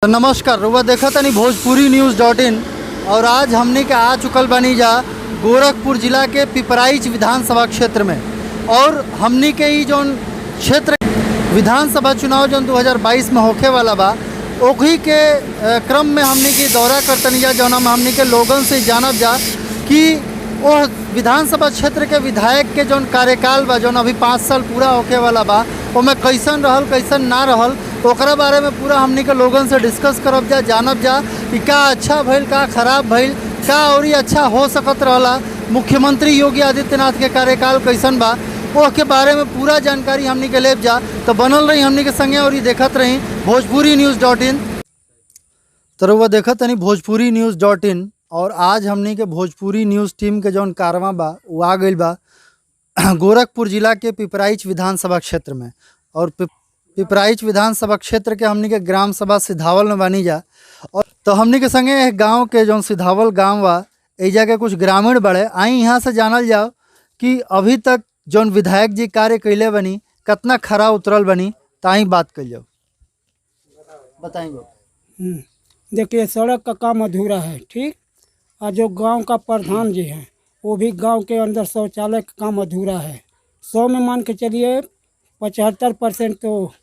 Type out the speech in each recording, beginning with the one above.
तो नमस्कार रुआ देखा तनी भोजपुरी न्यूज़.in। और आज हमने के आ चुकल बनी जा गोरखपुर जिला के पिपराइच विधानसभा क्षेत्र में। और हमने के ई जौन क्षेत्र विधानसभा चुनाव जौन 2022 में होखे वाला बा ओही के क्रम में हमने के दौरा करतनी जा, जौन हमने के लोगन से जानब जा कि वो विधानसभा क्षेत्र के विधायक के जौन कार्यकाल बा जौन अभी 5 साल पूरा होखे वाला बा ओमें कैसन रहल कैसन ना रहल ओकरा बारे में पूरा हमनी के लोगन से डिस्कस करब जा, जानब जा कि का अच्छा भइल का खराब भइल का और अच्छा हो सकत रहला, मुख्यमंत्री योगी आदित्यनाथ के कार्यकाल कैसन बा वो के बारे में पूरा जानकारी हमनी के लेब जा। तो बनल रही हमनी के संगे और देखत रही भोजपुरी न्यूज़.in। तो रउआ देखत तनी भोजपुरी न्यूज़.in। और आज हमनी के भोजपुरी न्यूज़ टीम के जौन कारवा बा वो आ गइल बा गोरखपुर जिला के पिपराइच विधानसभा क्षेत्र में। और पिपराइच विधानसभा क्षेत्र के हमनी के ग्राम सभा सिधावल में बनी जा। और तो हमनी के संगे गांव के जौन सिधावल गांव बा एजा के कुछ ग्रामीण बड़े आई यहाँ से जानल जाओ कि अभी तक जौन विधायक जी कार्य कैले बनी कितना खरा उतरल बनी, ताई बात कर जाओ बताएंगे। देखिए सड़क का काम अधूरा है, ठीक। और जो गांव का प्रधान जी हैं वो भी गांव के अंदर शौचालय का काम अधूरा है। 100 में मान के चलिए 75% तो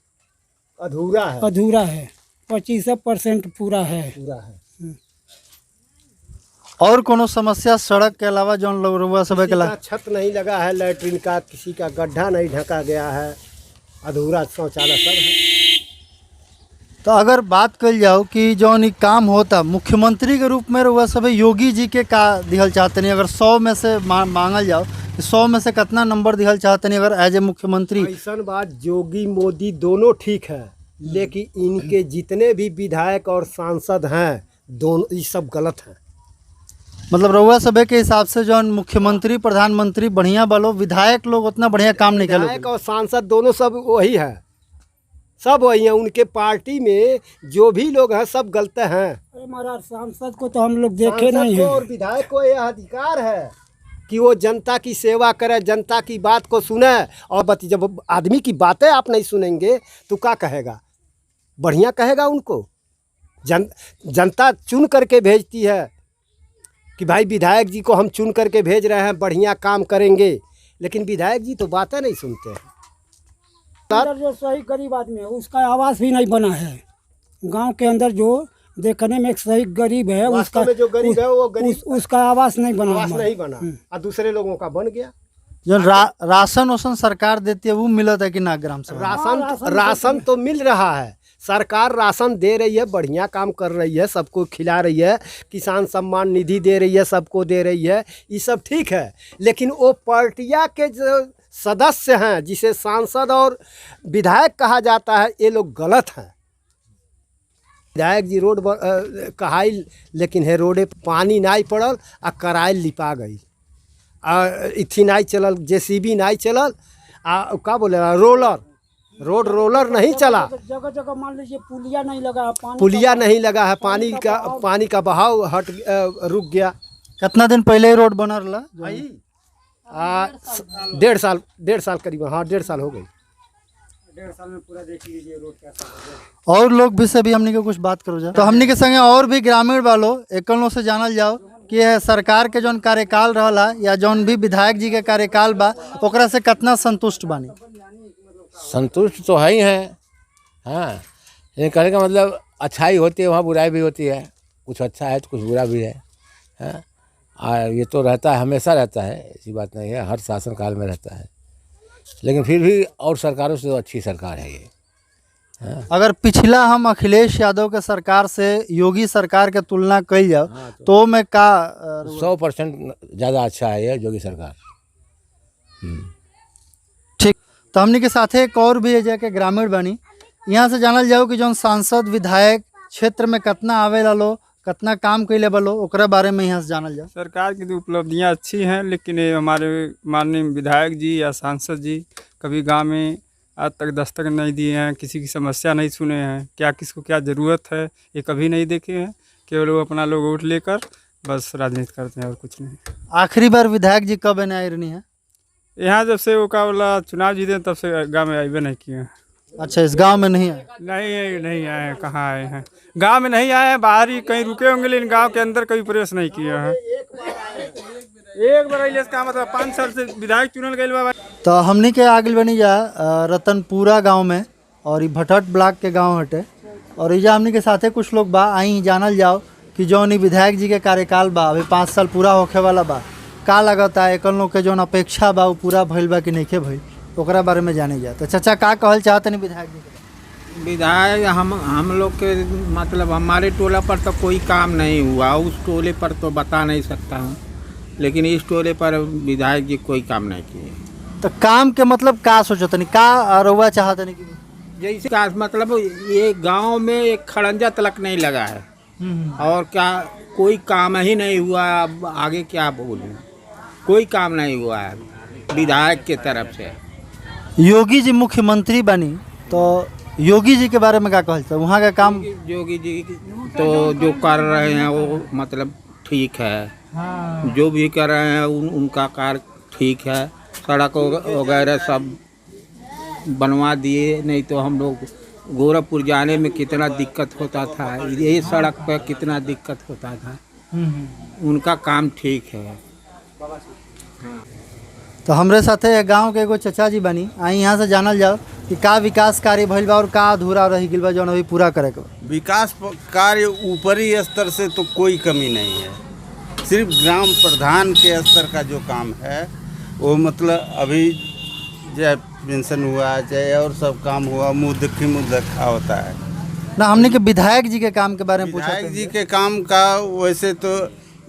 अधूरा है 25% पूरा है। और कोनो समस्या सड़क के अलावा जौन लोग रुआ सब के छत नहीं लगा है, लैट्रिन का किसी का गड्ढा नहीं ढका गया है, अधूरा शौचालय सब है। तो अगर बात कल जाओ कि जौन ई काम होता मुख्यमंत्री के रूप में रुआ सब योगी जी के का दिहल चाहते नहीं, अगर 100 में से मांगल जाओ 100 में से कितना नंबर दिहल चाहते नहीं अगर एज ए मुख्यमंत्री? ऐसा बात योगी मोदी दोनों ठीक है, लेकिन इनके जितने भी विधायक और सांसद हैं दोनों ये सब गलत हैं। मतलब रउआ सभे के हिसाब से जौन मुख्यमंत्री प्रधानमंत्री बढ़िया बालो, विधायक लोग उतना बढ़िया काम नहीं करे। विधायक और सांसद दोनों सब वही है, सब वही है। उनके पार्टी में जो भी लोग हैं सब गलत हैं। अरे महाराज सांसद को तो हम लोग देखे नहीं है। और विधायक को यह अधिकार है कि वो जनता की सेवा करे, जनता की बात को सुने। और जब आदमी की बातें आप नहीं सुनेंगे तो क्या कहेगा? बढ़िया कहेगा उनको। जनता चुन करके भेजती है कि भाई विधायक जी को हम चुन करके भेज रहे हैं, बढ़िया काम करेंगे, लेकिन विधायक जी तो बातें नहीं सुनते हैं। अंदर जो सही गरीब आदमी है उसका आवास भी नहीं बना है। गांव के अंदर जो देखने में एक सही गरीब है उसका में जो गरीब है वो गरीब उसका आवास नहीं बना, नहीं बना और दूसरे लोगों का बन गया। जो राशन वासन सरकार देती है वो मिलता है कि ना? ग्राम सभा राशन तो मिल रहा है, सरकार राशन दे रही है, बढ़िया काम कर रही है, सबको खिला रही है, किसान सम्मान निधि दे रही है, सबको दे रही है, ये सब ठीक है। लेकिन वो पार्टियां के जो सदस्य हैं जिसे सांसद और विधायक कहा जाता है ये लोग गलत हैं। विधायक जी रोड कहाई, लेकिन है रोडे पानी नहीं पड़ल आ कराइल लिपा गई, इथी नहीं चलल, जेसीबी नहीं चलल, का बोले रोड रोलर नहीं चला। जगह जगह मान लीजिए पुलिया नहीं लगा है, पुलिया नहीं लगा है, पानी का बहाव रुक गया। कितना दिन पहले रोड बना रहा? 1.5 साल करीब। हाँ 1.5 साल हो गई। 1.5 साल में पूरा देख लीजिए रोड कैसा। और लोग भी से भी हमने के कुछ बात करो जा। तो हमने के संगे और भी ग्रामीण वालों एकलों से जानल जाओ कि सरकार के जौन कार्यकाल रहला या जौन भी विधायक जी के कार्यकाल बा ओकरा से कितना संतुष्ट बानी? संतुष्ट तो है ही है। हाँ, लेकिन कहने का मतलब अच्छाई होती है वहाँ बुराई भी होती है, कुछ अच्छा है तो कुछ बुरा भी है। हाँ, और ये तो रहता है, हमेशा रहता है, ऐसी बात नहीं है, हर शासनकाल में रहता है। लेकिन फिर भी और सरकारों से तो अच्छी सरकार है ये। हाँ। अगर पिछला हम अखिलेश यादव के सरकार से योगी सरकार के तुलना कल जाओ तो मैं का 100% ज़्यादा अच्छा है ये योगी सरकार। ठीक। तो हमने के साथ एक और भी एजा के ग्रामीण बनी, यहाँ से जानल जाओ कि जौन सांसद विधायक क्षेत्र में कितना आवे लो कितना काम कैले बलो ओकरा बारे में यहाँ से जानल जाओ। सरकार की तो उपलब्धियाँ अच्छी हैं, लेकिन ये हमारे माननीय विधायक जी या सांसद जी कभी गांव में आज तक दस्तक नहीं दिए हैं, किसी की समस्या नहीं सुने हैं, क्या किसको क्या ज़रूरत है ये कभी नहीं देखे हैं। केवल वो अपना लोग वोट लेकर बस राजनीति करते हैं और कुछ नहीं। आखिरी बार विधायक जी कब आए रही है यहाँ? जब से वो का बोला चुनाव जीते तब से गाँव में आए नहीं किए हैं। अच्छा, इस गांव में नहीं आए? नहीं नहीं आए हैं, कहाँ आए हैं, गांव में नहीं आए हैं, बाहर ही कहीं रुके होंगे, लेकिन गांव के अंदर कभी प्रवेश नहीं किया है। एक बार अइले का मतलब 5 साल से विधायक चुनल गए बाबा। तो हमनी के आगे बनी जा रतनपुरा गांव में, और ये भटट ब्लॉक के गांव हटे, और इजा हमनी के साथे कुछ लोग बा। आई जानल जाओ कि जौन ई विधायक जी के कार्यकाल बा अभी 5 साल पूरा होखे वाला बा, का लगता है एक लोग के जौन अपेक्षा बा वो पूरा भइल बा कि नहीं भइल, ओकरा बारे में जाने जा। तो चाचा का कहल चाहते नहीं विधायक जी के? विधायक हम लोग के मतलब हमारे टोला पर तो कोई काम नहीं हुआ, उस टोले पर तो बता नहीं सकता हूँ, लेकिन इस टोले पर विधायक जी कोई काम नहीं किए। तो काम के मतलब का सोचतनी, का रउआ चाहतनी कि जैसे का मतलब ये गांव में एक खड़ंजा तलक नहीं लगा है, और क्या कोई काम ही नहीं हुआ। अब आगे क्या बोलूं, कोई काम नहीं हुआ है विधायक के तरफ से। योगी जी मुख्यमंत्री बनी तो योगी जी के बारे में क्या कहते हैं? वहाँ का काम योगी जी तो जो कर रहे हैं वो मतलब ठीक है, जो भी कर रहे हैं उनका कार्य ठीक है। सड़क वगैरह सब बनवा दिए, नहीं तो हम लोग गोरखपुर जाने में कितना दिक्कत होता था, ये सड़क पर कितना दिक्कत होता था। उनका काम ठीक है। तो हमरे साथे गांव के एगो चचा जी बनी, आई यहाँ से जानल जाओ कि का विकास कार्य भइल बा और का अधूरा रह गइल बा जौन अभी पूरा करे के बा। विकास कार्य ऊपरी स्तर से तो कोई कमी नहीं है, सिर्फ ग्राम प्रधान के स्तर का जो काम है वो मतलब अभी चाहे पेंशन हुआ चाहे और सब काम हुआ मुँह देखा होता है ना। हमने के विधायक जी के काम के बारे में पूछा। विधायक जी के काम का वैसे तो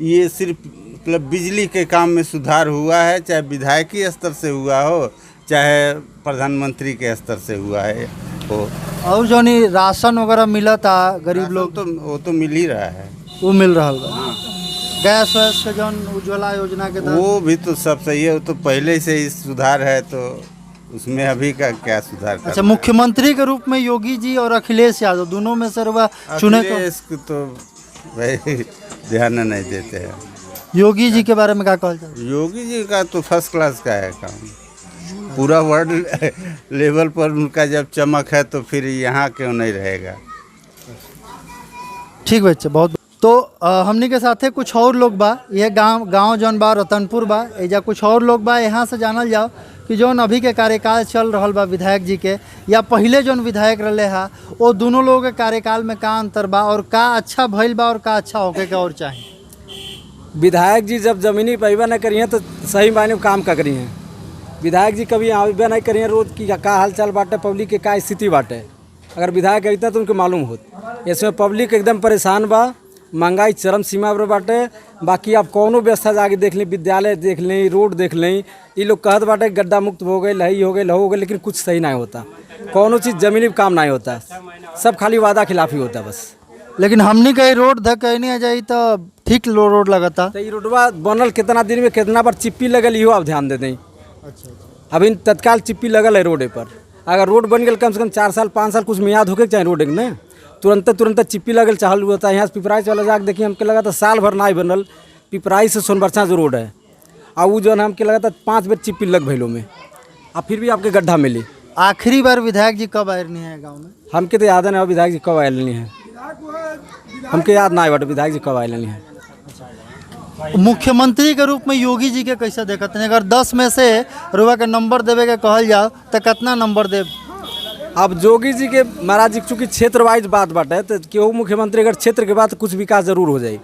ये सिर्फ मतलब बिजली के काम में सुधार हुआ है, चाहे विधायकी स्तर से हुआ हो चाहे प्रधानमंत्री के स्तर से हुआ है हो। और जो नहीं राशन वगैरह मिला था गरीब लोग, तो वो तो मिल ही रहा है, वो मिल रहा है। गैस वैस के जौन उज्ज्वला योजना के तहत वो भी तो सब सही है, वो तो पहले से ही सुधार है, तो उसमें अभी का क्या सुधार कर। अच्छा, मुख्यमंत्री के रूप में योगी जी और अखिलेश यादव दोनों में से रउआ चुने को? अखिलेश को तो भाई ध्यान नहीं देते हैं। योगी जी के बारे में क्या कहल जाए? योगी जी का तो फर्स्ट क्लास का है काम, पूरा वर्ल्ड लेवल पर उनका जब चमक है तो फिर यहाँ क्यों नहीं रहेगा। ठीक बच्चे, बहुत। तो हमनी के साथे कुछ और लोग बा, यह गांव जौन बा रतनपुर बा, एजा कुछ और लोग बा। यहाँ से जानल जाओ कि जौन अभी के कार्यकाल चल रहा बा विधायक जी के, या पहले जौन विधायक रहे हा, वो दोनों लोगों के कार्यकाल में का अंतर बा और का अच्छा भइल बा और का अच्छा होके के और चाहिए। विधायक जी जब ज़मीनी पैबा नहीं करी हैं तो सही मायने में काम का करी हैं। विधायक जी कभी आवे नहीं करी हैं, रोज की का हाल चाल बाटे, पब्लिक के का स्थिति बाटे, अगर विधायक कहता तो उनको मालूम होत। इसमें पब्लिक एकदम परेशान बा, महंगाई चरम सीमा पर बाटे। बाकी आप कौनो व्यवस्था जाके देख लें, विद्यालय देख लें, रोड देख लें, ये लोग कहत बाटे गड्ढा मुक्त हो गए, लही हो गए, लहो हो गए, लेकिन कुछ सही नहीं होता। कौनो चीज़ ज़मीनी काम नहीं होता, सब खाली वादा खिलाफी होता बस। लेकिन हमनी कहीं रोड धक नहीं जाई तो ठीक रोड लगता। तो ये रोडवा बनल कितना दिन में कितना बार चिप्पी लगल, इहो आप ध्यान दे दें। अभी तत्काल चिप्पी लगल है रोडे पर, अगर रोड बन गया कम से कम 4 साल 5 साल कुछ मियाद होके चाहे रोड ने तुरंत चिप्पी लगल चालू होता है। यहाँ से पिपराइच वाला जाके देखिए, हमके लगा था साल भर ना बनल। पिपराइच से सोनबरसा जो रोड है, और वो जो है हमके लगा था 5 बेर चिप्पी लग भैलों में, अब फिर भी आपके गड्ढा मिली। आखिरी बार विधायक जी कब आए नहीं है गाँव में? हमके तो याद नहीं विधायक जी कब आए नहीं है, हमके याद ना आए विधायक जी कब आए नहीं है। मुख्यमंत्री के रूप में योगी जी के कैसे देखते हैं? अगर 10 में से रुआ के नंबर देवे के कहल जाओ तो कितना नंबर देव? अब योगी जी के महाराज जी चूँकि क्षेत्र वाइज बात बाटे, तो केहू मुख्यमंत्री अगर क्षेत्र के बाद कुछ विकास जरूर हो जाए,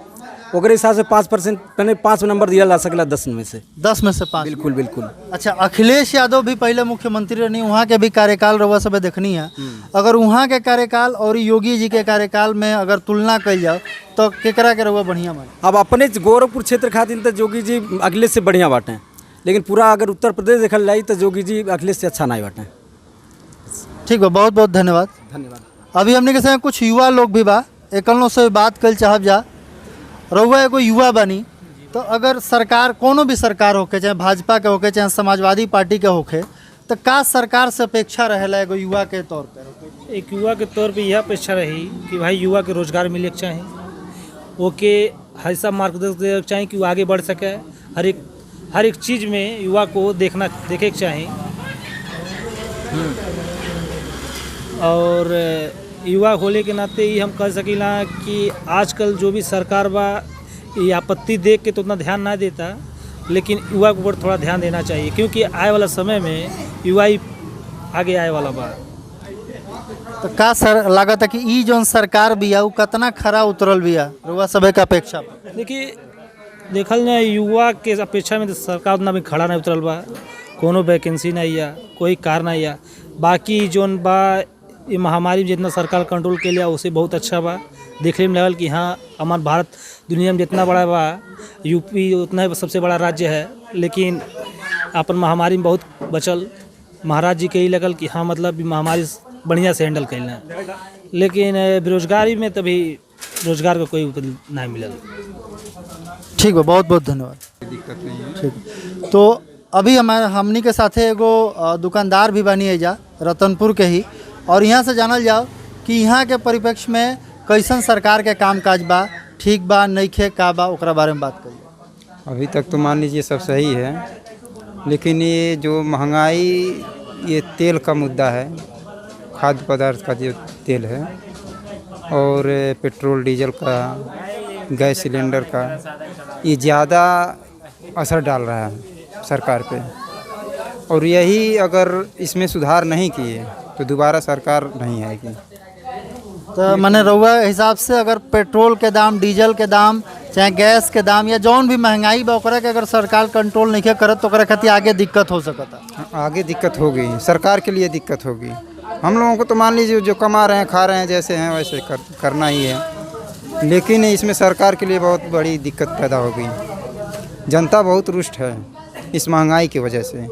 ओकरे हिसाब से 5% मैंने 5 नंबर दिया जा सकला 10 में से 5। बिल्कुल बिल्कुल। अच्छा, अखिलेश यादव भी पहले मुख्यमंत्री नहीं, वहाँ के भी कार्यकाल रउआ सब देखनी है। अगर वहाँ के कार्यकाल और योगी जी के कार्यकाल में अगर तुलना कल जाओ तो केकरा के रउआ बढ़िया माने? अब अपने गोरखपुर क्षेत्र खातिर तो योगी जी अखिलेश से बढ़िया बाटे, लेकिन पूरा अगर उत्तर प्रदेश देखल जाए तो योगी जी अखिलेश से अच्छा नहीं बाटे। ठीक बा, बहुत बहुत धन्यवाद। अभी हमने के संग कुछ युवा लोग भी बा, एकलों से बात कल चाहब जा। रउआ एगो युवा बनी, तो अगर सरकार कोनो भी सरकार होके, चाहे भाजपा के होके चाहे समाजवादी पार्टी के होके, तो का सरकार से अपेक्षा रहेला एगो युवा के तौर पर? एक युवा के तौर पे यह अपेक्षा रही कि भाई युवा के रोजगार मिले के चाही, ओके ऐसा मार्गदर्शन देने के चाही कि वो आगे बढ़ सके। हर एक चीज़ में युवा को देखे के चाही। और युवा होने के नाते ही हम कह सकीला कि आजकल जो भी सरकार बा ये आपत्ति देख के तो उतना ध्यान ना देता, लेकिन युवा के ऊपर थोड़ा ध्यान देना चाहिए, क्योंकि आए वाला समय में युवा ही आगे आए वाला बा। तो का सर लागत है कि ई जौन सरकार बिया उ कितना खरा उतरल बिया रउआ सभे के अपेक्षा पर? देखिए, देखल जाए युवा के अपेक्षा में तो सरकार उतना भी खड़ा नहीं उतरल बा, कोनो वैकेंसी नहीं है, कोई कार नहीं है। बाकी जोन बा ये महामारी में जितना सरकार कंट्रोल के लिया उसे बहुत अच्छा बा, देखने में लगल कि हाँ हमार भारत दुनिया में जितना बड़ा बा यूपी उतना ही सबसे बड़ा राज्य है, लेकिन अपन महामारी में बहुत बचल। महाराज जी के ही लगल कि हाँ मतलब महामारी बढ़िया से हैंडल कैलना, लेकिन बेरोजगारी में तभी रोजगार का कोई नहीं मिलल। ठीक बा, बहुत बहुत धन्यवाद। दिक्कत नहीं है। ठीक, तो अभी हमनी के साथे एगो दुकानदार भी बनी है जा रतनपुर के ही, और यहाँ से जानल जाओ कि यहाँ के परिप्रेक्ष्य में कैसन सरकार के काम काज बा, ठीक बा नइखे का बा, ओकरा बारे में बात करिए। अभी तक तो मान लीजिए सब सही है, लेकिन ये जो महंगाई, ये तेल का मुद्दा है, खाद्य पदार्थ का जो तेल है, और पेट्रोल डीजल का, गैस सिलेंडर का, ये ज़्यादा असर डाल रहा है सरकार पे। और यही अगर इसमें सुधार नहीं किए तो दोबारा सरकार नहीं आएगी। तो मैंने रउआ हिसाब से अगर पेट्रोल के दाम, डीजल के दाम, चाहे गैस के दाम या जौन भी महंगाई बा ओकरा के अगर सरकार कंट्रोल नहीं करत तो ओकरा खातिर आगे दिक्कत हो सकता। आगे दिक्कत होगी, सरकार के लिए दिक्कत होगी। हम लोगों को तो मान लीजिए जो कमा रहे हैं, खा रहे हैं, जैसे हैं वैसे करना ही है, लेकिन इसमें सरकार के लिए बहुत बड़ी दिक्कत पैदा होगी। जनता बहुत रुष्ट है इस महंगाई की वजह से।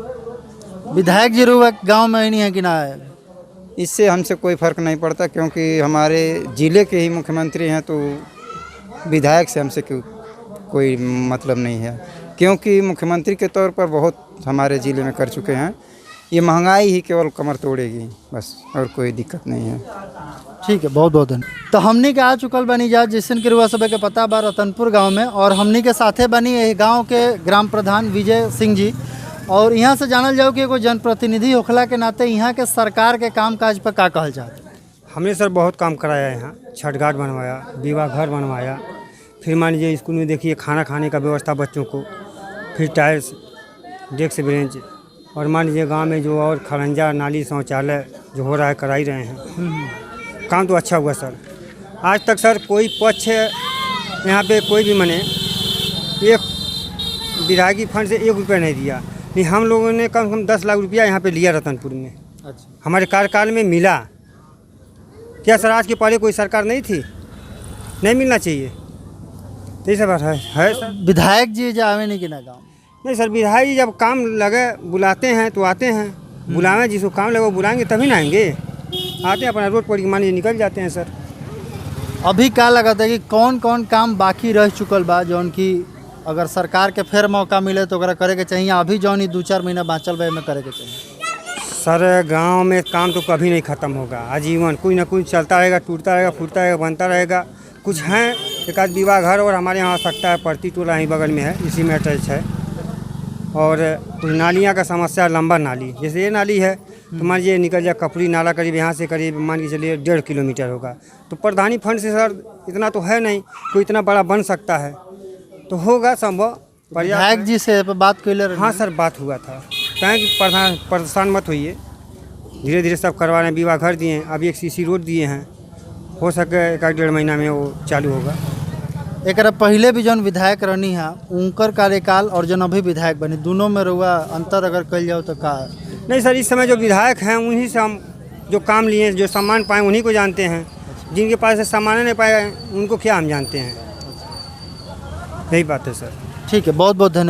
विधायक जी रउआ गाँव में नहीं है कि ना है? इससे हमसे कोई फ़र्क नहीं पड़ता, क्योंकि हमारे ज़िले के ही मुख्यमंत्री हैं, तो विधायक से हमसे कोई मतलब नहीं है, क्योंकि मुख्यमंत्री के तौर पर बहुत हमारे ज़िले में कर चुके हैं। ये महंगाई ही केवल कमर तोड़ेगी बस, और कोई दिक्कत नहीं है। ठीक है, बहुत बहुत धन्यवाद। तो हमनी के आ चुकल बनी जा जैसन कि रउआ सभे के पता बा रतनपुर गांव में, और हमनी के साथे बनी यही गांव के ग्राम प्रधान विजय सिंह जी। और यहाँ से जानल जाओ कि एगो जनप्रतिनिधि होखला के नाते यहाँ के सरकार के काम काज पर का कहल चाहते? हमने सर बहुत काम कराया है यहाँ, छठ घाट बनवाया, विवाह घर बनवाया, फिर मान लीजिए स्कूल में देखिए खाना खाने का व्यवस्था बच्चों को, फिर टाइल्स, डेस्क बेंच, और मान लीजिए गांव में जो और खरंजा, नाली, शौचालय जो हो रहा है करा ही रहे हैं। काम तो अच्छा हुआ सर। आज तक सर कोई पक्ष यहाँ पे कोई भी मने एक विधायकी फंड से 1 रुपया नहीं दिया। नहीं, हम लोगों ने कम से कम 10 लाख रुपया यहाँ पे लिया रतनपुर में। अच्छा, हमारे कार्यकाल में मिला। क्या सर आज के पहले कोई सरकार नहीं थी? नहीं मिलना चाहिए, तो ये सब है सर। विधायक जी जावे नहीं कि ना गाँव? नहीं सर, विधायक जी जब काम लगे बुलाते हैं तो आते हैं, बुलावें जिसको काम लगे वो बुलाएंगे तभी ना आएंगे। आते हैं अपना रोड पर मान लीजिए निकल जाते हैं सर। अभी क्या लगता है कि कौन कौन काम बाकी रह चुकल बा जौन की अगर सरकार के फिर मौका मिले तो ओकरा करे के चाहिए, अभी जौन 2-4 महीना बाँचल बा में करे के चाहिए? सर गांव में काम तो कभी नहीं ख़त्म होगा, आजीवन कोई ना कोई चलता रहेगा, टूटता रहेगा, फूटता रहेगा, बनता रहेगा। कुछ हैं एक आध विवाह घर और हमारे यहाँ आवश्यकता है, प्रति टोला ही बगल में है, इसी में अटैच है। और कुछ नालियाँ का समस्या, लंबा नाली, जैसे ये नाली है तो मान लीजिए निकल जाए कपड़ी नाला, करीब यहाँ से करीब मान के चलिए 1.5 किलोमीटर होगा। तो प्रधानी फंड से सर इतना तो है नहीं, कोई इतना बड़ा बन सकता है तो होगा संभव। विधायक जी से बात कैले? हाँ सर, बात हुआ था। कहें कि परेशान मत होइए, धीरे धीरे सब करवा रहे हैं। विवाह घर दिए हैं, अभी एक सीसी रोड दिए हैं, हो सके 1-1.5 महीना में वो चालू होगा। एक पहले भी जौन विधायक रहनी है उनकर कार्यकाल और जौन अभी विधायक बनी, दोनों में रहुआ अंतर अगर कल जाओ तो का? नहीं सर, इस समय जो विधायक हैं उन्हीं से हम जो काम लिए, जो सम्मान पाए उन्हीं को जानते हैं। जिनके पास से सम्मान नहीं पाए उनको क्या हम जानते हैं, यही बात है सर। ठीक है, बहुत बहुत धन्यवाद।